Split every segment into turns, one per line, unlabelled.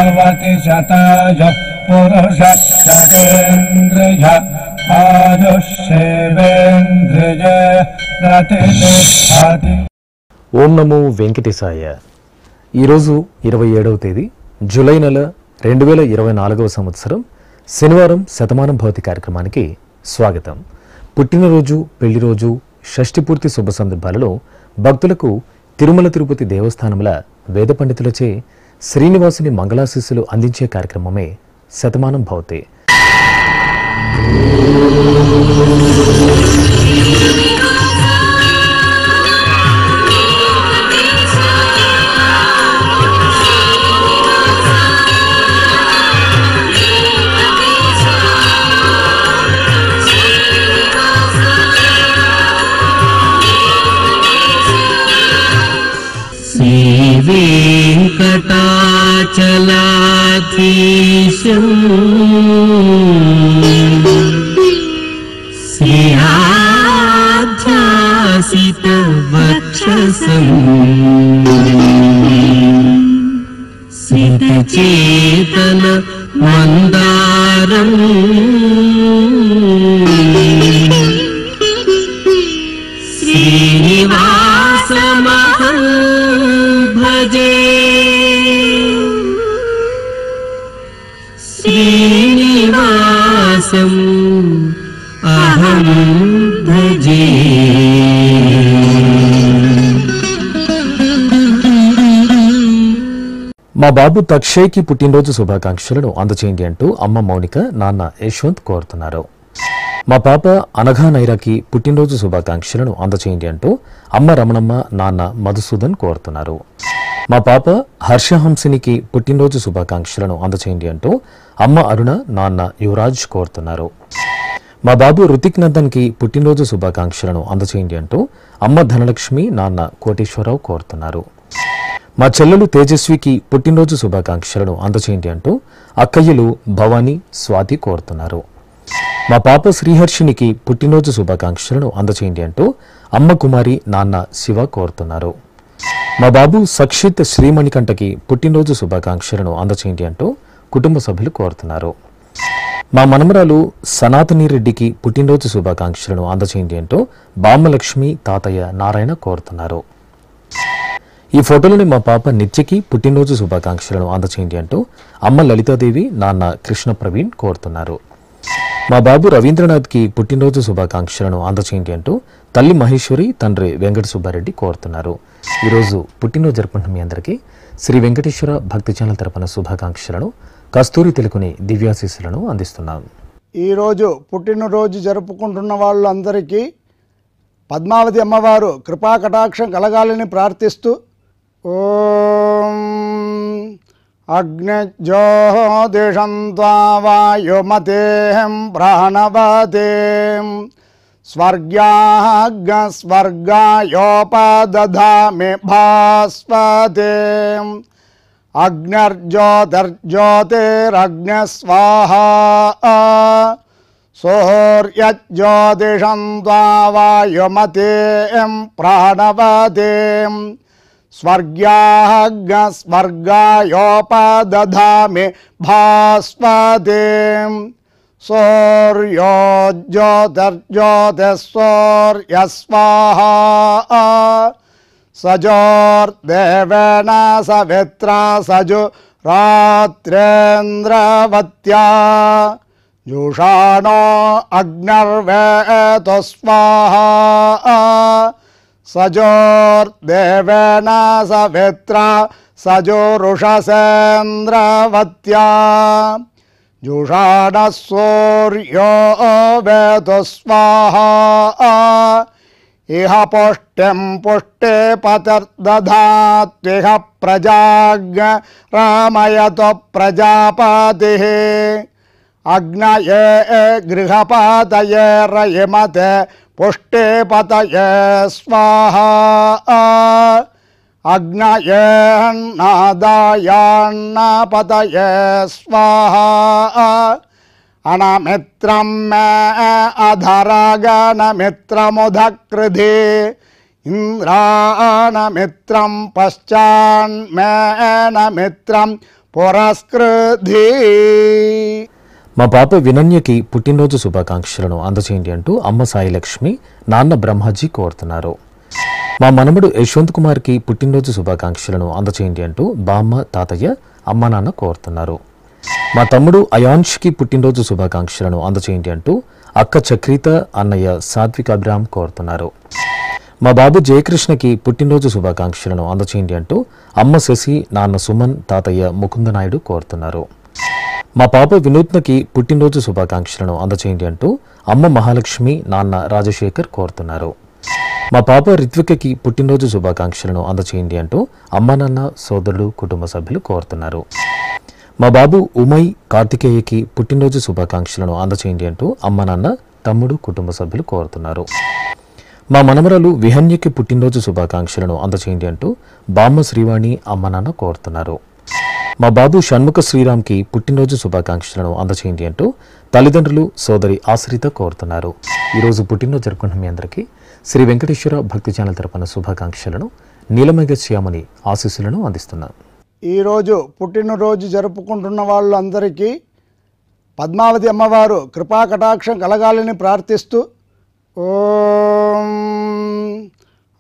भवति शताय पुरुष शतेन्द्रिय आयुष्येवेन्द्रिय प्रतिष्ठति।
ఓం నమో వెంకటేశాయ. ఈరోజు 27వ తేదీ జూలై నెల 2024వ సంవత్సరం శనివారం శతమానం భవతి కార్యక్రమానికి స్వాగతం. పుట్టినరోజు, పెళ్లి రోజు, షష్ఠి పూర్తి శుభ సందర్భాలలో భక్తులకు తిరుమల తిరుపతి దేవస్థానముల వేద పండితులచే శ్రీనివాసుని మంగళాశీస్సులు అందించే కార్యక్రమమే శతమానం భవతి.
वेंकटाचलाधीशं श्रीयाध्यासितवक्षसं सिद्धचेतन मंदारं श्रीनिवासमहं भजे. श्रीनिवासम् अहं भजे.
మా బాబు తక్షయ్కి పుట్టినరోజు శుభాకాంక్షలను అందచేయండి అంటూ అమ్మ మౌనిక, నాన్న యశ్వంత్ కోరుతున్నారు. మా పాప అనఘా నైరాకి పుట్టినరోజు శుభాకాంక్షలను అందచేయండి అంటూ అమ్మ రమణమ్మ, నాన్న మధుసూదన్ కోరుతున్నారు. మా పాప హర్షహంసినికి పుట్టినరోజు శుభాకాంక్షలను అందచేయండి అంటూ అమ్మ అరుణ, నాన్న యువరాజ్ కోరుతున్నారు. మా బాబు రుతిక్ నందన్కి పుట్టినరోజు శుభాకాంక్షలను అందచేయండి అంటూ అమ్మ ధనలక్ష్మి, నాన్న కోటేశ్వరరావు కోరుతున్నారు. మా చెల్లెలు తేజస్వికి పుట్టినరోజు శుభాకాంక్షలను అందచేయండి అంటూ అక్కయ్యలు భవానీ, స్వాతి కోరుతున్నారు. మా పాప శ్రీహర్షినికి పుట్టినరోజు శుభాకాంక్షలను అందచేయండి అంటూ అమ్మ కుమారి, నాన్న శివ కోరుతున్నారు. మా బాబు సక్షిత్ శ్రీమణికంఠకి పుట్టినరోజు శుభాకాంక్షలను అందచేయండి అంటూ కుటుంబ సభ్యులు కోరుతున్నారు. మా మనమరాలు సనాతని రెడ్డికి పుట్టినరోజు శుభాకాంక్షలను అందచేయండి అంటూ బామ్మలక్ష్మి, తాతయ్య నారాయణ కోరుతున్నారు. ఈ ఫోటోలోని మా పాప నిత్యకి పుట్టినరోజు శుభాకాంక్షలను అందచేయండి అంటూ అమ్మ లలితాదేవి, నాన్న కృష్ణ ప్రవీణ్ కోరుతున్నారు. మా బాబు రవీంద్రనాథ్కి పుట్టినరోజు శుభాకాంక్షలను అందచేయండి అంటూ తల్లి మహేశ్వరి, తండ్రి వెంకట సుబ్బారెడ్డి కోరుతున్నారు. ఈరోజు పుట్టినరోజు జరుపుకుంటున్న మీ అందరికీ శ్రీ వెంకటేశ్వర భక్తి ఛానల్ తరపున శుభాకాంక్షలను, కస్తూరి తెలుగుని దివ్యాశీస్సులను అందిస్తున్నాం.
ఈరోజు పుట్టినరోజు జరుపుకుంటున్న వాళ్ళందరికీ పద్మావతి అమ్మవారు కృపా కటాక్షం కలగాలని ప్రార్థిస్తూ ఓం అగ్నిజ్యోతిషం వాయుమతేహం ప్రాణవతేం స్వర్గాయోపదధామి భాస్వతేం అగ్నిర్జ్యోతిర్జ్యోతిరగ్నిస్వాహా సూర్యజ్యోతిషం వాయుమతేం ప్రాణవతేం స్వర్గాయోపదధామి భాస్వతేం సూర్యోజ్యోతిర్జ్యోతిస్సూర్యస్వాహా సజోర్దేవేన సవిత్రా సజురాత్రేంద్రవత్యా జుషాణో అగ్నిర్వేతో స్వాహా సజోర్దేవేన సవిత్రా సజురుషసేంద్రవత్యా జుషాణ సూర్యో వేతో స్వాహా ఇహ పుష్టిం పుష్టే పతిర్దధాత్విహ ప్రజాజ్ఞ రామయతో ప్రజాపతిః అగ్నయే గృహపతయే రయమతే పుష్టే పతయే స్వాహా అగ్నయేన్నాదాయాన్నపతయే స్వాహా అనమిత్రం మే అధరగణమిత్రముదకృధి ఇంద్రాణమిత్రం పశ్చాన్మేన మిత్రం పురస్కృధి.
మా పాప వినన్యకి పుట్టినరోజు శుభాకాంక్షలను అందచేయండి అంటూ అమ్మ సాయిలక్ష్మి, నాన్న బ్రహ్మాజీ కోరుతున్నారు. మా మనమడు యశ్వంత్ కుమార్కి పుట్టినరోజు శుభాకాంక్షలను అందచేయండి అంటూ బామ్మ, తాతయ్య, అమ్మ, నాన్న కోరుతున్నారు. మా తమ్ముడు అయాన్ష్కి పుట్టినరోజు శుభాకాంక్షలను అందచేయండి అంటూ అక్క చక్రిత, అన్నయ్య సాత్విక్ అబ్రామ్ కోరుతున్నారు. మా బాబు జయకృష్ణకి పుట్టినరోజు శుభాకాంక్షలను అందచేయండి అంటూ అమ్మ శశి, నాన్న సుమన్, తాతయ్య ముకుందనాయుడు కోరుతున్నారు. మా పాప వినూత్నకి పుట్టినరోజు శుభాకాంక్షలను అందచేయండి అంటూ అమ్మ మహాలక్ష్మి, నాన్న రాజశేఖర్ కోరుతున్నారు. మా పాప రిత్వికకి పుట్టినరోజు శుభాకాంక్షలను అందచేయండి అంటూ అమ్మ, నాన్న, సోదరుడు, కుటుంబ సభ్యులు కోరుతున్నారు. మా బాబు ఉమయ్ కార్తికేయకి పుట్టినరోజు శుభాకాంక్షలను అందచేయండి అంటూ అమ్మ, నాన్న, తమ్ముడు, కుటుంబ సభ్యులు కోరుతున్నారు. మా మనమరాలు విహన్యకి పుట్టినరోజు శుభాకాంక్షలను అందచేయండి అంటూ బామ్మ శ్రీవాణి, అమ్మ, నాన్న కోరుతున్నారు. మా బాబు షణ్ముఖ శ్రీరామ్కి పుట్టినరోజు శుభాకాంక్షలను అందచేయండి అంటూ తల్లిదండ్రులు, సోదరి ఆశ్రిత కోరుతున్నారు. ఈరోజు పుట్టినరోజు జరుపుకున్న మీ అందరికీ శ్రీ వెంకటేశ్వర భక్తి ఛానల్ తరపున శుభాకాంక్షలను, నీలమేఘ శ్యామని ఆశీస్సులను అందిస్తున్నాం.
ఈరోజు పుట్టినరోజు జరుపుకుంటున్న వాళ్ళందరికీ పద్మావతి అమ్మవారు కృపా కటాక్షం కలగాలని ప్రార్థిస్తూ ఓం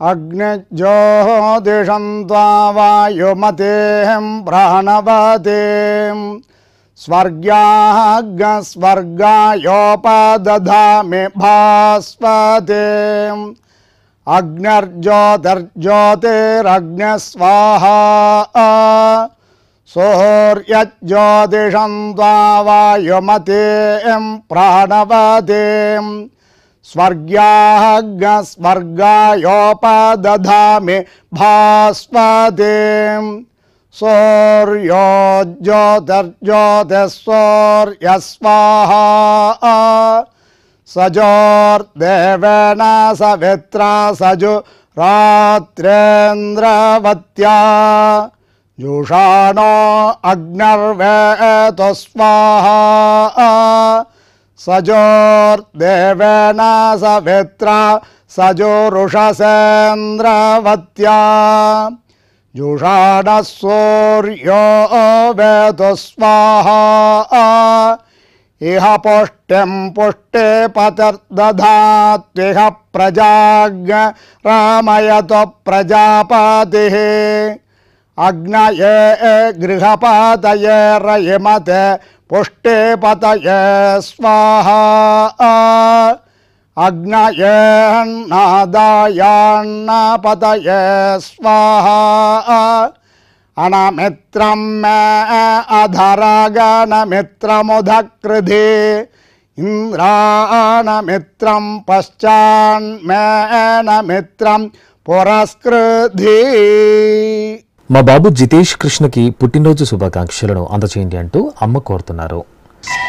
అగ్నిజ్యోతిషం త్వా వాయుమతేం ప్రాణవతేం స్వర్గాయోపదధామి భాస్వతేం అగ్నిర్జ్యోతిర్జ్యోతిరగ్నిస్వాహా సూర్యజ్యోతిషం త్వా వాయుమతేం ప్రాణవతేం స్వర్గాయోపదధామి భాస్వతేం సూర్యోజ్యోతిర్జ్యోతిస్సూర్యస్వాహా సజోర్దేవేన సవిత్రా సజురాత్రేంద్రవత్యా జుషాణో అగ్నిర్వేతో స్వాహా సజోర్దేవేన సవిత్రా సజురుషసేంద్రవత్యా జుషాణ సూర్యో వేతో స్వాహా ఇహ పుష్టిం పుష్టే పతిర్దధాత్విహ ప్రజాజ్ఞ రామయతో ప్రజాపతి అగ్నయే గృహపతయే రయమతే పుష్టే పతయే స్వాహా అగ్నయేన్నాదాయాన్నపతయే స్వాహా అనమిత్రం మే అధరగణమిత్రముదకృధి ఇంద్రాణమిత్రం పశ్చాన్మేనమిత్రం పురస్కృధి.
మా బాబు జితేష్ కృష్ణకి పుట్టినరోజు శుభాకాంక్షలను అందచేయండి అంటూ అమ్మ కోరుతున్నారు.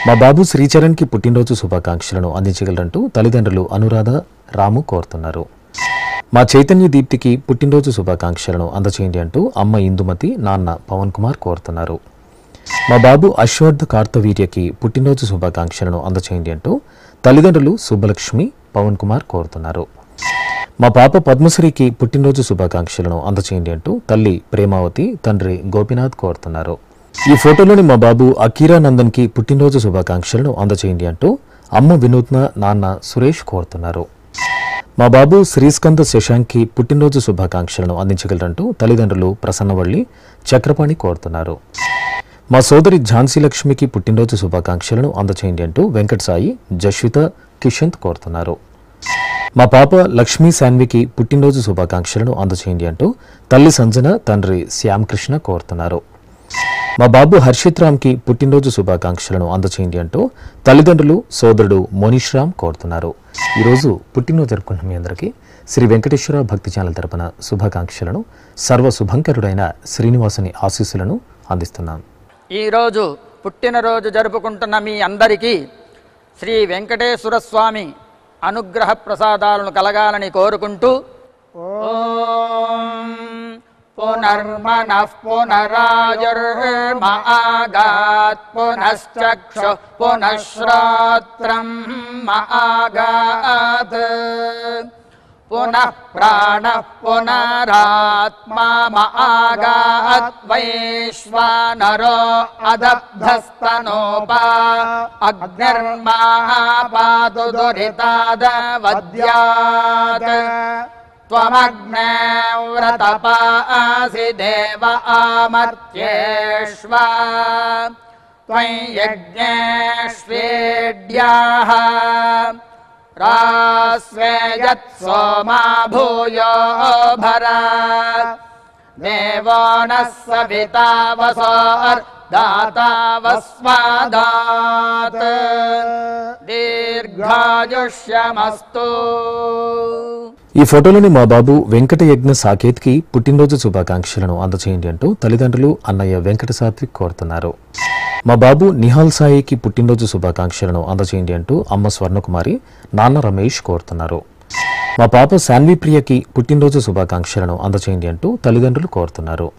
మా బాబు శ్రీచరణ్కి పుట్టినరోజు శుభాకాంక్షలను అందించగలరంటూ తల్లిదండ్రులు అనురాధ, రాము కోరుతున్నారు. మా చైతన్య దీప్తికి పుట్టినరోజు శుభాకాంక్షలను అందచేయండి అంటూ అమ్మ ఇందుమతి, నాన్న పవన్ కుమార్ కోరుతున్నారు. మా బాబు అశ్వర్ధ కార్తవీర్యకి పుట్టినరోజు శుభాకాంక్షలను అందచేయండి అంటూ తల్లిదండ్రులు సుబ్బలక్ష్మి, పవన్ కుమార్ కోరుతున్నారు. మా పాప పద్మశ్రీకి పుట్టినరోజు శుభాకాంక్షలను అందచేయండి అంటూ తల్లి ప్రేమావతి, తండ్రి గోపినాథ్ కోరుతున్నారు. ఈ ఫోటోలోని మా బాబు అకీరా నందన్కి పుట్టినరోజు శుభాకాంక్షలను అందచేయండి అంటూ అమ్మ వినూత్న, నాన్న సురేష్ కోరుతున్నారు. మా బాబు శ్రీస్కంద శశాంక్కి పుట్టినరోజు శుభాకాంక్షలను అందించగలరంటూ తల్లిదండ్రులు ప్రసన్నవల్లి, చక్రపాణి కోరుతున్నారు. మా సోదరి ఝాన్సీ లక్ష్మికి పుట్టినరోజు శుభాకాంక్షలను అందచేయండి అంటూ వెంకట సాయి, జశ్విత, కిషంత్ కోరుతున్నారు. మా పాప లక్ష్మీ శాన్వికి పుట్టినరోజు శుభాకాంక్షలను అందచేయండి అంటూ తల్లి సంజన, తండ్రి శ్యామకృష్ణ కోరుతున్నారు. మా బాబు హర్షిత్ రామ్కి పుట్టినరోజు శుభాకాంక్షలను అందచేయండి అంటూ తల్లిదండ్రులు, సోదరుడు మోనీష్ రామ్ కోరుతున్నారు. ఈరోజు పుట్టినరోజు జరుపుకున్న మీ అందరికీ శ్రీ వెంకటేశ్వర భక్తి ఛానల్ తరపున శుభాకాంక్షలను, సర్వ శుభంకరుడైన శ్రీనివాసుని ఆశీస్సులను అందిస్తున్నాం.
ఈరోజు పుట్టినరోజు జరుపుకుంటున్న మీ అందరికీ శ్రీ వెంకటేశ్వర స్వామి అనుగ్రహ ప్రసాదాలను కలగాలని కోరుకుంటూ ఓం పునర్మనః పునరాయుర్మాగాత్ పునశ్చక్షు పునఃశ్రోత్రం మాగాత్ पुनः प्राणः पुनरात्मा महागात् वैश्वानरो अदब्धस्तनोपा अग्निर्मापातु दुरितादवद्यात् त्वमग्ने व्रतपासि देव आमर्त्येष्व त्वं यज्ञेष्वेड्याः रास्वे यत् सोमा भूयो भरा देवो नः सविता वसोर्दाता वस्मादात् దీర్ఘాయుష్యమస్తు.
ఈ ఫోటోలోని మా బాబు వెంకటయజ్ఞ సాకేత్కి పుట్టినరోజు శుభాకాంక్షలను అందచేయండి అంటూ తల్లిదండ్రులు అన్నయ్య వెంకట సాత్విక్ కోరుతున్నారు. మా బాబు నిహాల్ సాయికి పుట్టినరోజు శుభాకాంక్షలను అందచేయండి అంటూ అమ్మ స్వర్ణకుమారి, నాన్న రమేష్ కోరుతున్నారు. మా పాప శాన్వి ప్రియకి పుట్టినరోజు శుభాకాంక్షలను అందచేయండి అంటూ తల్లిదండ్రులు కోరుతున్నారు.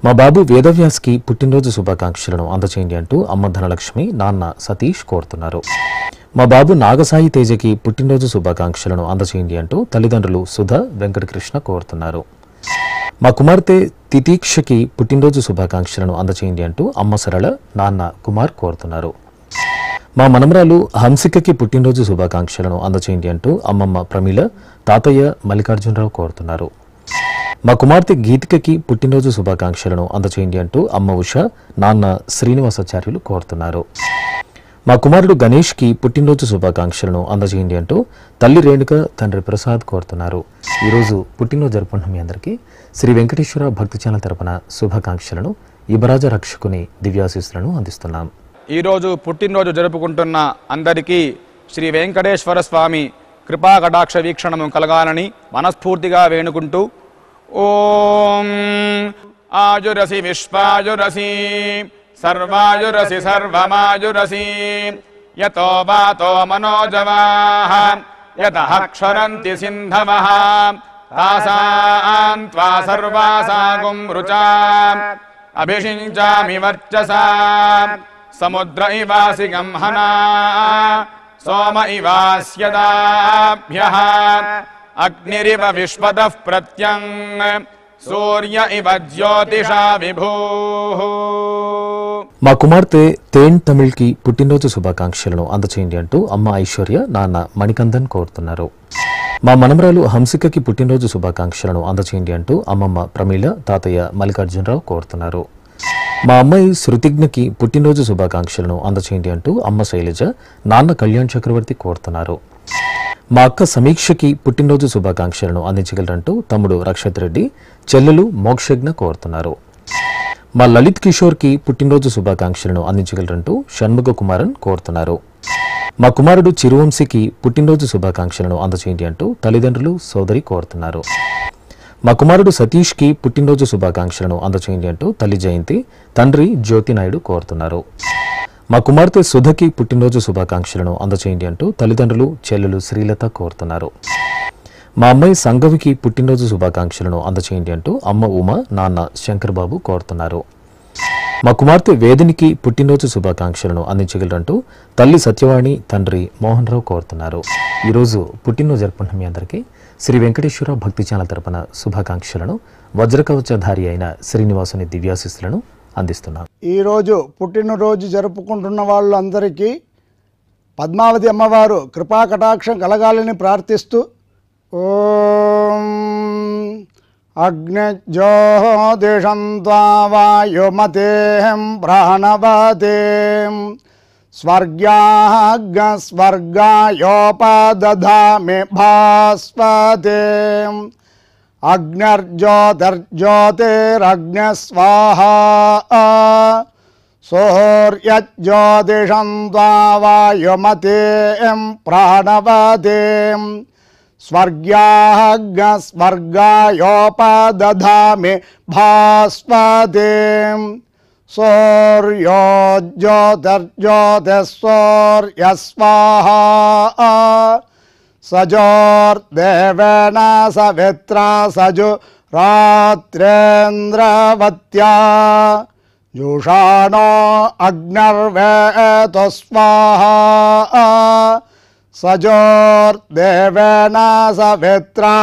మా బాబు వేదవ్యాస్కి పుట్టినరోజు శుభాకాంక్షలను అందచేయండి అంటూ అమ్మ ధనలక్ష్మి, నాన్న సతీష్ కోరుతున్నారు. మా బాబు నాగసాయి తేజకి పుట్టినరోజు శుభాకాంక్షలను అందచేయండి అంటూ తల్లిదండ్రులు సుధ, వెంకటకృష్ణ కోరుతున్నారు. మా కుమార్తె తితీక్షకి పుట్టినరోజు శుభాకాంక్షలను అందచేయండి అంటూ అమ్మ సరళ, నాన్న కుమార్ కోరుతున్నారు. మా మనమరాలు హంసికకి పుట్టినరోజు శుభాకాంక్షలను అందచేయండి అంటూ అమ్మమ్మ ప్రమీల, తాతయ్య మల్లికార్జునరావు కోరుతున్నారు. మా కుమార్తె గీతికకి పుట్టినరోజు శుభాకాంక్షలను అందచేయండి అంటూ అమ్మ ఉష, నాన్న శ్రీనివాసాచార్యులు కోరుతున్నారు. మా కుమారుడు గణేష్కి పుట్టినరోజు శుభాకాంక్షలను అందజేయండి అంటూ తల్లి రేణుక, తండ్రి ప్రసాద్ కోరుతున్నారు. ఈరోజు పుట్టినరోజు జరుపుకుంటున్న మీ అందరికీ శ్రీ వెంకటేశ్వర భక్తి ఛానల్ తరపున శుభాకాంక్షలను, యువరాజ రక్షకుని దివ్యాశీస్సులను అందిస్తున్నాం.
ఈరోజు పుట్టినరోజు జరుపుకుంటున్న అందరికీ శ్రీ వెంకటేశ్వర స్వామి కృపా కటాక్ష వీక్షణము కలగాలని మనస్ఫూర్తిగా వేణుకుంటూ ఓం ఆయురసి విశ్వాయురసి సర్వాయురసి సర్వమాయురసి యతో వాతో మనోజవాః యతః క్షరంతి సింధవః తాసాం త్వా సర్వాసాగుం రుచాం అభిషించామి వర్చసా సముద్ర ఇవాసి గంహనా సోమ ఇవాస్యదాభ్యః అగ్నిరివ విశ్వదః ప్రత్యంగ్ సూర్య ఇవ జ్యోతిషా విభూః.
మా కుమార్తె తేన్ తమిళ్కి పుట్టినరోజు శుభాకాంక్షలను అందచేయండి అంటూ అమ్మ ఐశ్వర్య, నాన్న మణికందన్ కోరుతున్నారు. మా మనమరాలు హంసికకి పుట్టినరోజు శుభాకాంక్షలను అందచేయండి అంటూ అమ్మమ్మ ప్రమీల, తాతయ్య మల్లికార్జునరావు కోరుతున్నారు. మా అమ్మాయి శృతిజ్ఞకి పుట్టినరోజు శుభాకాంక్షలను అందచేయండి అంటూ అమ్మ శైలజ, నాన్న కళ్యాణ్ చక్రవర్తి కోరుతున్నారు. మా అక్క సమీక్షకి పుట్టినరోజు శుభాకాంక్షలను అందించగలరంటూ తమ్ముడు రక్షత్ రెడ్డి, చెల్లెలు మోక్షజ్ఞ కోరుతున్నారు. మా లలిత్ కిషోర్కి పుట్టినరోజు శుభాకాంక్షలను అందించగలరంటూ షణ్ముఖ కుమారన్ కోరుతున్నారు. మా కుమారుడు చిరువంశీకి పుట్టినరోజు శుభాకాంక్షలను అందచేయండి అంటూ తల్లిదండ్రులు, సోదరి కోరుతున్నారు. మా కుమారుడు సతీష్కి పుట్టినరోజు శుభాకాంక్షలను అందచేయండి అంటూ తల్లి జయంతి, తండ్రి జ్యోతినాయుడు కోరుతున్నారు. మా కుమార్తె సుధకి పుట్టినరోజు శుభాకాంక్షలను అందచేయండి అంటూ తల్లిదండ్రులు, చెల్లెలు శ్రీలత కోరుతున్నారు. మా అమ్మాయి సంగవికి పుట్టినరోజు శుభాకాంక్షలను అందచేయండి అంటూ అమ్మ ఉమ, నాన్న శంకర్ బాబు కోరుతున్నారు. మా కుమార్తె వేదినికి పుట్టినరోజు శుభాకాంక్షలను అందించగలరంటూ తల్లి సత్యవాణి, తండ్రి మోహన్ రావు కోరుతున్నారు. ఈరోజు పుట్టినరోజు జరుపుకుంటున్న మీ అందరికీ శ్రీ వెంకటేశ్వర భక్తి ఛానల్ తరపున శుభాకాంక్షలను, వజ్రకవచధారి అయిన శ్రీనివాసుని దివ్యాశీస్సులను అందిస్తున్నాం.
ఈరోజు పుట్టినరోజు జరుపుకుంటున్న వాళ్ళందరికీ పద్మావతి అమ్మవారు కృపా కటాక్షం కలగాలని ప్రార్థిస్తూ ఓం అగ్నిజ్యోతిషం త్వా వాయుమతేం ప్రాణవతేం స్వర్గాయోపదధామి భాస్వతేం అగ్నిర్జ్యోతిర్జ్యోతిరగ్నిస్వాహా సూర్యజ్యోతిషం త్వా వాయుమతేం ప్రాణవతేం స్వర్గాయోపదధామి భాస్వతేం సూర్యోజ్యోతిర్జ్యోతిస్సూర్యస్వాహా సజోర్దేవేన సవిత్రా సజురాత్రేంద్రవత్యా జుషాణో అగ్నిర్వేతో స్వాహా సజోర్దేవేన సవిత్రా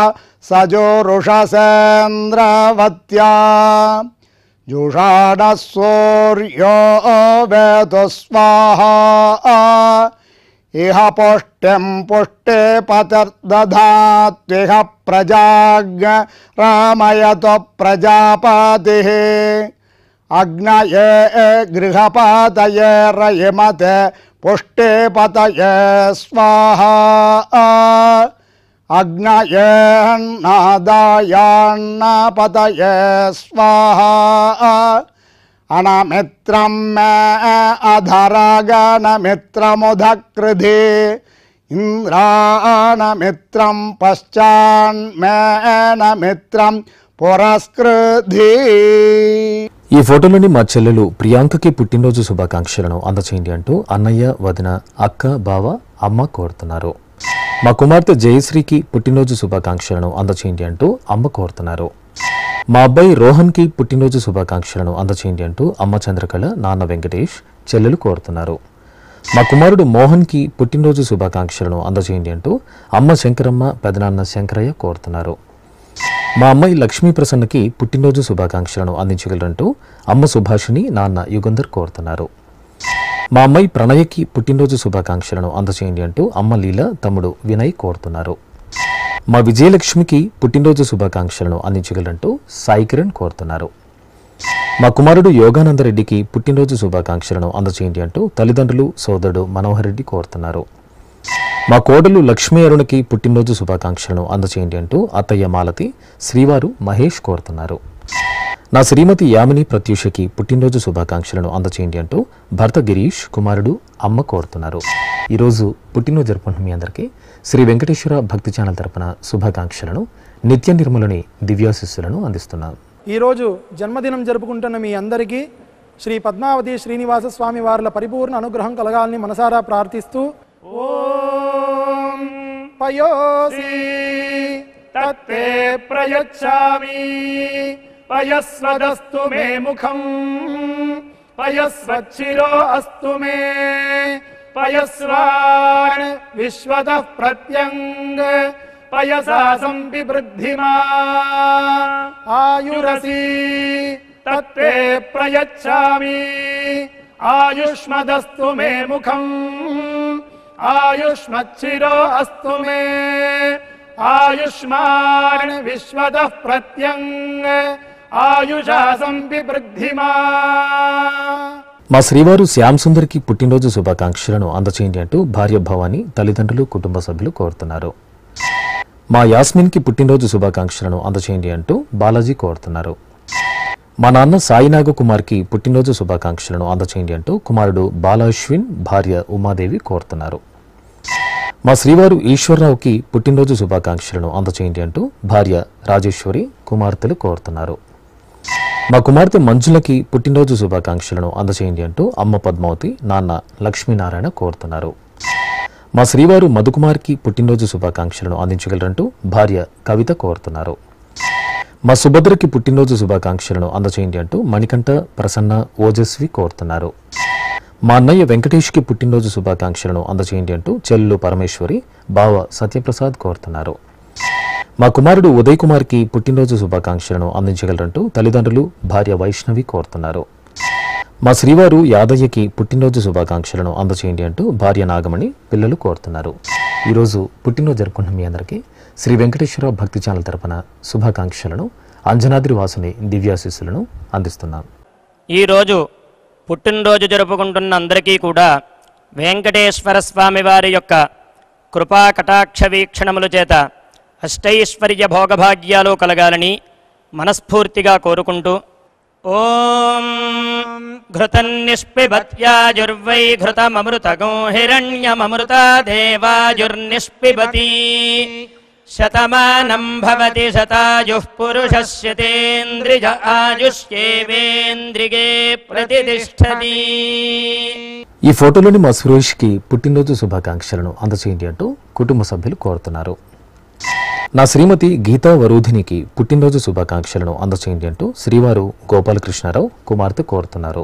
సజోరుషసేంద్రవత్యా జుషాఢ సూర్యో వేదు స్వాహా ఇహ పుష్టిం పుష్టే పతిర్దధాత్విహ ప్రజాజ్ఞ రామయతో ప్రజాపతి అగ్నయే గృహపతయే రయమతే పుష్టే పతయే స్వాహా అగ్నయేన్నాదాయాన్నపతయే స్వాహా అనమిత్రం మే అధరగణమిత్రముదకృధి ఇంద్రాణమిత్రం పశ్చాన్మేనమిత్రం పురస్కృధి.
ఈ ఫోటోలోని మా చెల్లెలు ప్రియాంకకి పుట్టినరోజు శుభాకాంక్షలను అందచేయండి అంటూ అన్నయ్య, వదిన, అక్క, బావ, అమ్మ కోరుతున్నారు. మా కుమార్తె జయశ్రీకి పుట్టినరోజు శుభాకాంక్షలను అందచేయండి అంటూ అమ్మ కోరుతున్నారు. మా అబ్బాయి రోహన్కి పుట్టినరోజు శుభాకాంక్షలను అందచేయండి అంటూ అమ్మ చంద్రకళ, నాన్న వెంకటేష్, చెల్లెలు కోరుతున్నారు. మా కుమారుడు మోహన్కి పుట్టినరోజు శుభాకాంక్షలను అందచేయండి అంటూ అమ్మ శంకరమ్మ, పెదనాన్న శంకరయ్య కోరుతున్నారు. మా అమ్మాయి లక్ష్మీ ప్రసన్నకి పుట్టినరోజు శుభాకాంక్షలను అందించగలరంటూ అమ్మ సుభాషిణి, నాన్న యుగంధర్ కోరుతున్నారు. మా అమ్మాయి ప్రణయకి పుట్టినరోజు శుభాకాంక్షలను అందచేయండి అంటూ అమ్మ లీల, తమ్ముడు వినయ్ కోరుతున్నారు. మా విజయలక్ష్మికి పుట్టినరోజు శుభాకాంక్షలను అందించగలరంటూ సాయి కిరణ్ కోరుతున్నారు. మా కుమారుడు యోగానందరెడ్డికి పుట్టినరోజు శుభాకాంక్షలను అందచేయండి అంటూ తల్లిదండ్రులు, సోదరుడు మనోహర్ రెడ్డి కోరుతున్నారు. మా కోడలు లక్ష్మీ అరుణకి పుట్టినరోజు శుభాకాంక్షలను అందచేయండి అంటూ అత్తయ్య మాలతి, శ్రీవారు మహేష్ కోరుతున్నారు. నా శ్రీమతి యామిని ప్రత్యూషకి పుట్టినరోజు శుభాకాంక్షలను అందచేయండి అంటూ భర్త గిరీష్, కుమారుడు, అమ్మ కోరుతున్నారు. ఈరోజు పుట్టినరోజు జరుపుకుంటున్న మీ అందరికీ శ్రీ వెంకటేశ్వర భక్తి ఛానల్ తరపున శుభాకాంక్షలను, నిత్య నిర్మలని దివ్యాశిస్సులను అందిస్తున్నాం.
ఈరోజు జన్మదినం జరుపుకుంటున్న మీ అందరికీ శ్రీ పద్మావతి శ్రీనివాస స్వామి వార్ల పరిపూర్ణ అనుగ్రహం కలగాలని మనసారా ప్రార్థిస్తూ ఓం పయోసి తత్తే ప్రయచ్చామి పయస్వదస్తు మే ముఖం పయస్వచ్చిరో అస్తు మే పయస్వాన్ విశ్వతః ప్రత్యంగ పయసా సంపివృద్ధిమా ఆయురసి తత్తే ప్రయచ్చామి ఆయుష్మదస్తు మే ముఖం ఆయుష్మచ్చిరో అస్తు మే ఆయుష్మాన్ విశ్వతః ప్రత్యంగ ఆయుషా సంపివృద్ధిమా.
మా శ్రీవారు శ్యామ్ సుందర్కి పుట్టినరోజు శుభాకాంక్షలను అందచేయండి అంటూ భార్య భవాని, తల్లిదండ్రులు, కుటుంబ సభ్యులు కోరుతున్నారు. మా యాస్మిన్కి పుట్టినరోజు శుభాకాంక్షలను అందచేయండి అంటూ బాలాజీ కోరుతున్నారు. మా నాన్న సాయినాగ కుమార్కి పుట్టినరోజు శుభాకాంక్షలను అందచేయండి అంటూ కుమారుడు బాలాశ్విన్, భార్య ఉమాదేవి కోరుతున్నారు. మా శ్రీవారు ఈశ్వరరావుకి పుట్టినరోజు శుభాకాంక్షలను అందచేయండి అంటూ భార్య రాజేశ్వరి, కుమార్తెలు కోరుతున్నారు. మా కుమార్తె మంజులకి పుట్టినరోజు శుభాకాంక్షలను అందచేయండి అంటూ అమ్మ పద్మావతి, నాన్న లక్ష్మీనారాయణ కోరుతున్నారు. మా శ్రీవారు మధుకుమార్కి పుట్టినరోజు శుభాకాంక్షలను అందించగలరంటూ భార్య కవిత కోరుతున్నారు. మా సుభద్రకి పుట్టినరోజు శుభాకాంక్షలను అందచేయండి అంటూ మణికంఠ, ప్రసన్న, ఓజస్వి కోరుతున్నారు. మా అన్నయ్య వెంకటేష్కి పుట్టినరోజు శుభాకాంక్షలను అందచేయండి అంటూ చెల్లు పరమేశ్వరి, బావ సత్యప్రసాద్ కోరుతున్నారు. మా కుమారుడు ఉదయ్ కుమార్కి పుట్టినరోజు శుభాకాంక్షలను అందించగలరంటూ తల్లిదండ్రులు, భార్య వైష్ణవి కోరుతున్నారు. మా శ్రీవారు యాదయ్యకి పుట్టినరోజు శుభాకాంక్షలను అందచేయండి అంటూ భార్య నాగమణి, పిల్లలు కోరుతున్నారు. ఈరోజు పుట్టినరోజు జరుపుకుంటున్న మీ అందరికీ శ్రీ వెంకటేశ్వర భక్తి ఛానల్ తరపున శుభాకాంక్షలను, అంజనాద్రి వాసుని దివ్యాశీస్సులను అందిస్తున్నాం.
ఈరోజు పుట్టినరోజు జరుపుకుంటున్న అందరికీ కూడా వెంకటేశ్వర స్వామి వారి యొక్క కృపా కటాక్ష వీక్షణముల చేత అష్టైశ్వర్య భోగభాగ్యాలు కలగాలని మనస్ఫూర్తిగా కోరుకుంటూ ఓం ఘృతన్నిష్పిబత్యాజుర్వై ఘృతమమృతగో హిరణ్యమమృతా దేవాజుర్నిష్పిబతి శతమానం భవతి శతాయుః పురుషస్యతేంద్రియ ఆయుష్యేవేంద్రిగే ప్రతిష్టతి.
ఈ ఫోటోలోని మా సురేష్కి పుట్టినరోజు శుభాకాంక్షలను అందచేయండి అంటూ కుటుంబ సభ్యులు కోరుతున్నారు. నా శ్రీమతి గీతా వరూధినికి పుట్టినరోజు శుభాకాంక్షలను అందచేయండి అంటూ శ్రీవారు గోపాలకృష్ణారావు, కుమార్తె కోరుతున్నారు.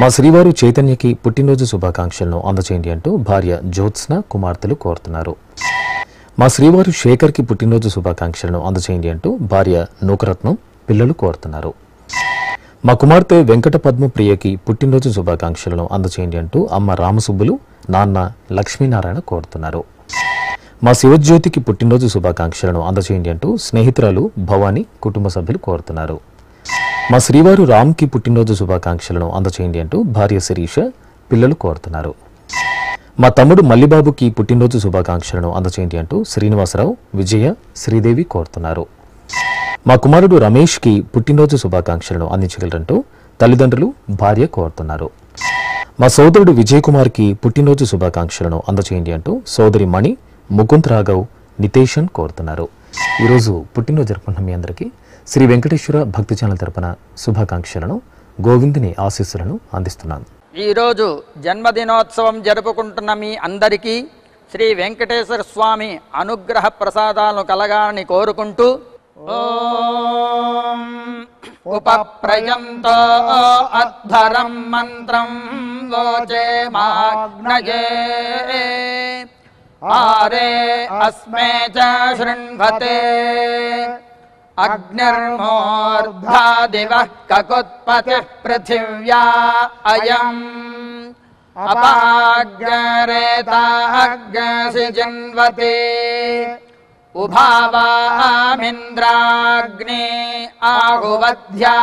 మా శ్రీవారు చైతన్యకి పుట్టినరోజు శుభాకాంక్షలను అందచేయండి అంటూ భార్య జ్యోత్స్న కుమార్తెలు కోరుతున్నారు. మా శ్రీవారు శేఖర్కి పుట్టినరోజు శుభాకాంక్షలను అందచేయండి అంటూ భార్య నూకరత్నం పిల్లలు కోరుతున్నారు. మా కుమార్తె వెంకట పద్మప్రియకి పుట్టినరోజు శుభాకాంక్షలను అందచేయండి అంటూ అమ్మ రామసుబ్బులు నాన్న లక్ష్మీనారాయణ కోరుతున్నారు. మా శివజ్యోతికి పుట్టినరోజు శుభాకాంక్షలను అందచేయండి అంటూ స్నేహితురాలు భవానీ కుటుంబ సభ్యులు కోరుతున్నారు. మా శ్రీవారు రామ్కి పుట్టినరోజు శుభాకాంక్షలను అందచేయండి అంటూ భార్య శిరీష పిల్లలు కోరుతున్నారు. మా తమ్ముడు మల్లిబాబుకి పుట్టినరోజు శుభాకాంక్షలను అందచేయండి అంటూ శ్రీనివాసరావు విజయ శ్రీదేవి కోరుతున్నారు. మా కుమారుడు రమేష్కి పుట్టినరోజు శుభాకాంక్షలను అందించగలరంటూ తల్లిదండ్రులు భార్య కోరుతున్నారు. మా సోదరుడు విజయ్ కుమార్కి పుట్టినరోజు శుభాకాంక్షలను అందచేయండి అంటూ సోదరి మణి ముకుంద్ రాఘవ్ నితేషన్ కోరుతున్నారు. ఈరోజు పుట్టినరోజు జరుపుకున్న మీ అందరికీ శ్రీ వెంకటేశ్వర భక్తి ఛానల్ తరపున శుభాకాంక్షలను గోవిందుని ఆశీస్సులను అందిస్తున్నాను.
ఈరోజు జన్మదినోత్సవం జరుపుకుంటున్న మీ అందరికీ శ్రీ వెంకటేశ్వర స్వామి అనుగ్రహ ప్రసాదాలను కలగాలని కోరుకుంటూ ఓం ఉపప్రయంతో అధ్వరం మంత్రం లోచే మాగ్నయే ఆరే అస్మే చ శృణ్వతే అగ్నిర్మూర్ధా దివః కకుత్పతిః పృథివ్యా అయం అపాగ్రేతాగ్సి జన్వతే ఉభావామింద్రాగ్నే ఆహువధ్యా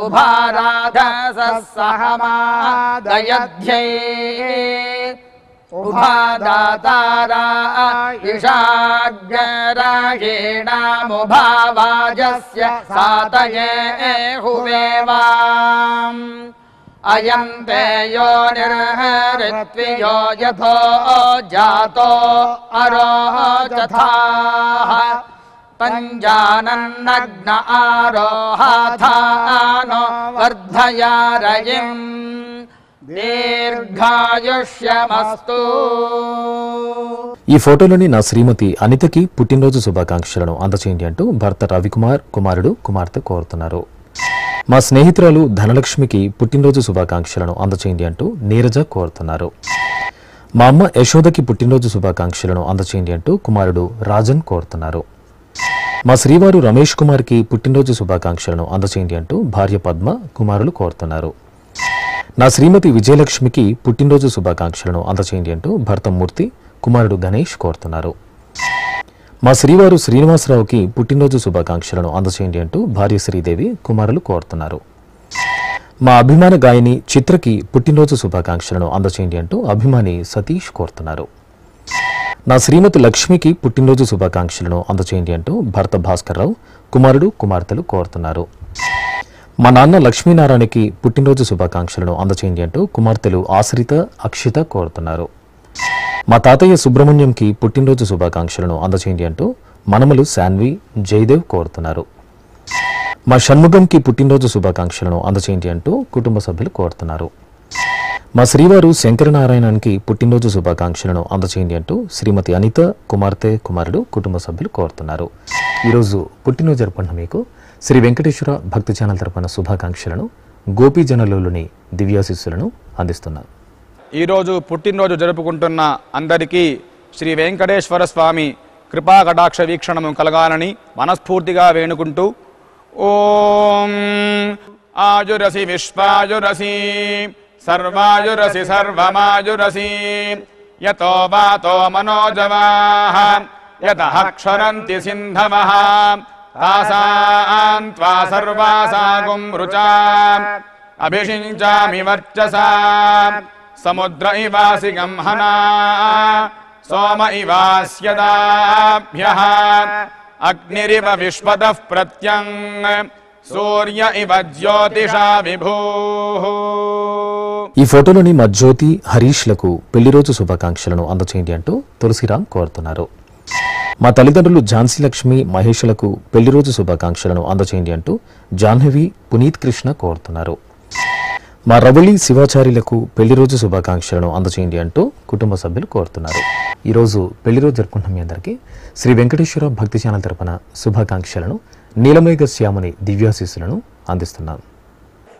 ఉభారాధసః సహమాదయధ్యై ఉభాదాతారా ఇషాగ్రాయేణాముభావాజస్య సాతయే హువేవాం అయం తే యో నిర్హరిత్వియో యథో జాతో అరోచథాః పంజానన్నగ్న ఆరోహాథానో వర్ధయారయిం దీర్ఘాయుష్యమస్తు.
ఈ ఫోటోలోని నా శ్రీమతి అనితకి పుట్టినరోజు శుభాకాంక్షలను అందచేయండి అంటూ భర్త రవికుమార్ కుమారుడు కుమార్తె కోరుతున్నారు. మా స్నేహితురాలు ధనలక్ష్మికి పుట్టినరోజు శుభాకాంక్షలను అందచేయండి అంటూ నీరజ కోరుతున్నారు. మా అమ్మ యశోదకి పుట్టినరోజు శుభాకాంక్షలను అందచేయండి అంటూ కుమారుడు రాజన్ కోరుతున్నారు. మా శ్రీవారు రమేష్ కుమార్కి పుట్టినరోజు శుభాకాంక్షలను అందచేయండి అంటూ భార్య పద్మ కుమారులు కోరుతున్నారు. నా శ్రీమతి విజయలక్ష్మికి పుట్టినరోజు శుభాకాంక్షలను అందచేయండి అంటూ భర్త మూర్తి కుమారుడు గణేష్ కోరుతున్నారు. మా శ్రీవారు శ్రీనివాసరావుకి పుట్టినరోజు శుభాకాంక్షలను అందచేయండి అంటూ భార్య శ్రీదేవి కుమారులు కోరుతున్నారు. మా అభిమాన గాయని చిత్రకి పుట్టినరోజు శుభాకాంక్షలను అందచేయండి అంటూ అభిమాని సతీష్ కోరుతున్నారు. నా శ్రీమతి లక్ష్మికి పుట్టినరోజు శుభాకాంక్షలను అందచేయండి అంటూ భర్త భాస్కర్రావు కుమారుడు కుమార్తెలు కోరుతున్నారు. మా నాన్న లక్ష్మీనారాయణకి పుట్టినరోజు శుభాకాంక్షలను అందచేయండి అంటూ కుమార్తెలు ఆశ్రిత అక్షిత కోరుతున్నారు. మా తాతయ్య సుబ్రహ్మణ్యంకి పుట్టినరోజు శుభాకాంక్షలను అందచేయండి అంటూ మనమలు శాన్వి జయదేవ్ కోరుతున్నారు. మా షణ్ముగంకి పుట్టినరోజు శుభాకాంక్షలను అందచేయండి అంటూ కుటుంబ సభ్యులు కోరుతున్నారు. మా శ్రీవారు శంకరనారాయణకి పుట్టినరోజు శుభాకాంక్షలను అందచేయండి అంటూ శ్రీమతి అనిత కుమార్తె కుమారుడు కుటుంబ సభ్యులు కోరుతున్నారు. ఈరోజు పుట్టినరోజు జరుపుకున్న మీకు శ్రీ వెంకటేశ్వర భక్తి ఛానల్ తరపున శుభాకాంక్షలను గోపీజనులలోని దివ్యాశిస్సులను అందిస్తున్నారు.
ఈరోజు పుట్టినరోజు జరుపుకుంటున్న అందరికీ శ్రీ వెంకటేశ్వర స్వామి కృపా కటాక్ష వీక్షణము కలగాలని మనస్ఫూర్తిగా వేణుకుంటూ ఓం ఆయురసి విశ్వాయురసి సర్వాయురసి సర్వమాయురసి యతో వాతో మనోజవాః యతః క్షరంతి సింధవః తాసాం త్వా సర్వాసాగుం రుచా అభిషించామి వర్చసా సముద్ర ఇవాసి గంహనా సోమ ఇవాస్యదాభ్యః అగ్నిరివ విశ్వదః ప్రత్యం సూర్య ఇవ జ్యోతిషా విభూః.
ఈ ఫోటోలోని మా జ్యోతి హరీష్లకు పెళ్లిరోజు శుభాకాంక్షలను అందచేయండి అంటూ తులసిరామ్ కోరుతున్నారు. మా తల్లిదండ్రులు ఝాన్సీ లక్ష్మి మహేష్లకు పెళ్లిరోజు శుభాకాంక్షలను అందచేయండి అంటూ జాహ్నవి పునీత్ కృష్ణ కోరుతున్నారు. మా రవళి శివాచార్యులకు పెళ్లిరోజు శుభాకాంక్షలను అందచేయండి అంటూ కుటుంబ సభ్యులు కోరుతున్నారు. ఈరోజు పెళ్లిరోజు జరుపుకుంటున్న మీ అందరికీ శ్రీ వెంకటేశ్వర భక్తి ఛానల్ తరపున శుభాకాంక్షలను నీలమేఘ శ్యాముని దివ్యాశీస్సులను అందిస్తున్నాను.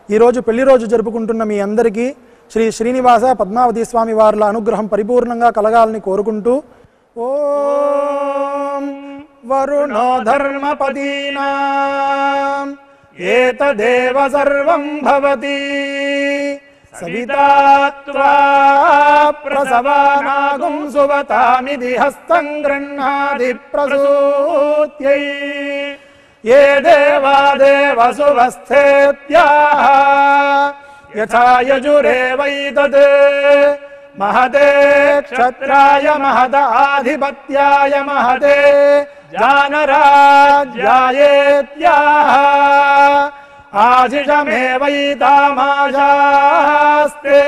ఈరోజు పెళ్లి రోజు జరుపుకుంటున్న మీ అందరికీ శ్రీ శ్రీనివాస పద్మావతి స్వామి వార్ల అనుగ్రహం పరిపూర్ణంగా కలగాలని కోరుకుంటూ ఓం వరుణో ధర్మపదీనాం ఏతదేవ సర్వం భవతి సవితా త్వా ప్రసవానాగుం సువతామిది హస్తం గృహ్ణాది ప్రసూత్యై ఏ దేవాదేవ సువస్థేత్యాః యథా యజురేవైతద్ महते क्षत्राय महदाधिपत्याय महते जानराज्यायेत्याः आशिषमेवैतामाशास्ते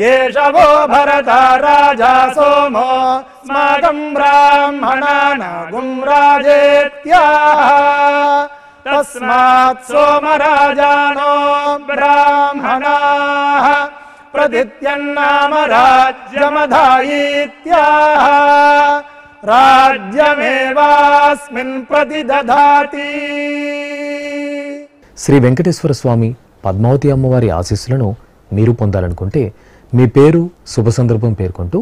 एष वो भरता राजा सोमो स्माकं ब्राह्मणानागुं राजेत्याः तस्मात् सोमराजानो ब्राह्मणाः प्रदित्यन्नाम राज्यमधायीत्याः राज्यमेवास्मिन् प्रतिदधाति.
శ్రీ వెంకటేశ్వర స్వామి పద్మావతి అమ్మవారి ఆశీస్సులను మీరు పొందాలనుకుంటే మీ పేరు శుభ సందర్భం పేర్కొంటూ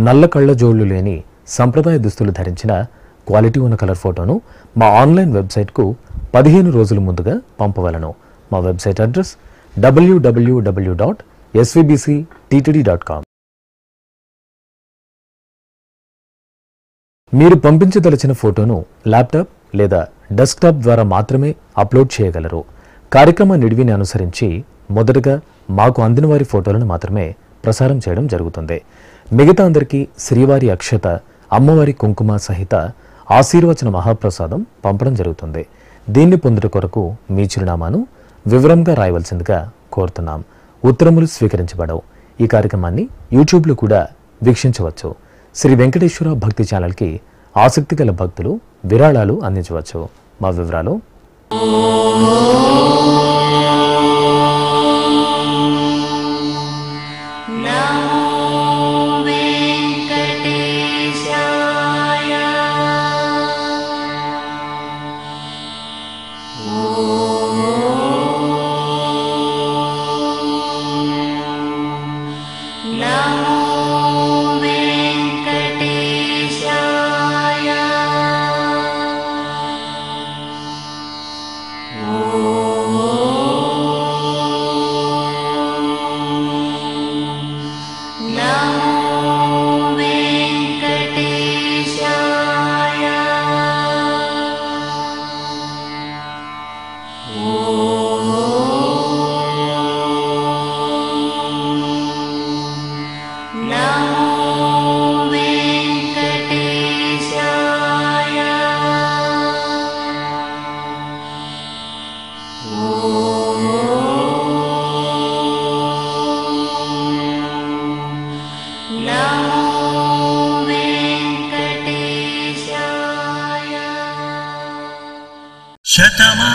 నల్ల కళ్ళ జోళ్లు లేని సంప్రదాయ దుస్తులు ధరించిన క్వాలిటీ ఉన్న కలర్ ఫోటోను మా ఆన్లైన్ వెబ్సైట్కు 15 రోజుల ముందుగా పంపవలను. మా వెబ్సైట్ అడ్రస్ www.svbcttd.com. మీరు పంపించదలిచిన ఫోటోను ల్యాప్టాప్ లేదా డెస్క్టాప్ ద్వారా మాత్రమే అప్లోడ్ చేయగలరు. కార్యక్రమ నిడివిని అనుసరించి మొదటగా మాకు అందిన వారి ఫోటోలను మాత్రమే ప్రసారం చేయడం జరుగుతుంది. మిగతా అందరికీ శ్రీవారి అక్షత, అమ్మవారి కుంకుమ సహిత ఆశీర్వచన మహాప్రసాదం పంపడం జరుగుతుంది. దీన్ని పొందుట కొరకు మీ చిరునామాను వివరంగా రాయవలసిందిగా కోరుతున్నాం. ఉత్తరములు స్వీకరించబడవు. ఈ కార్యక్రమాన్ని యూట్యూబ్లో కూడా వీక్షించవచ్చు. శ్రీ వెంకటేశ్వర భక్తి ఛానల్కి ఆసక్తి గల భక్తులు విరాళాలు అందించవచ్చు. మా వివరాలు
శతమా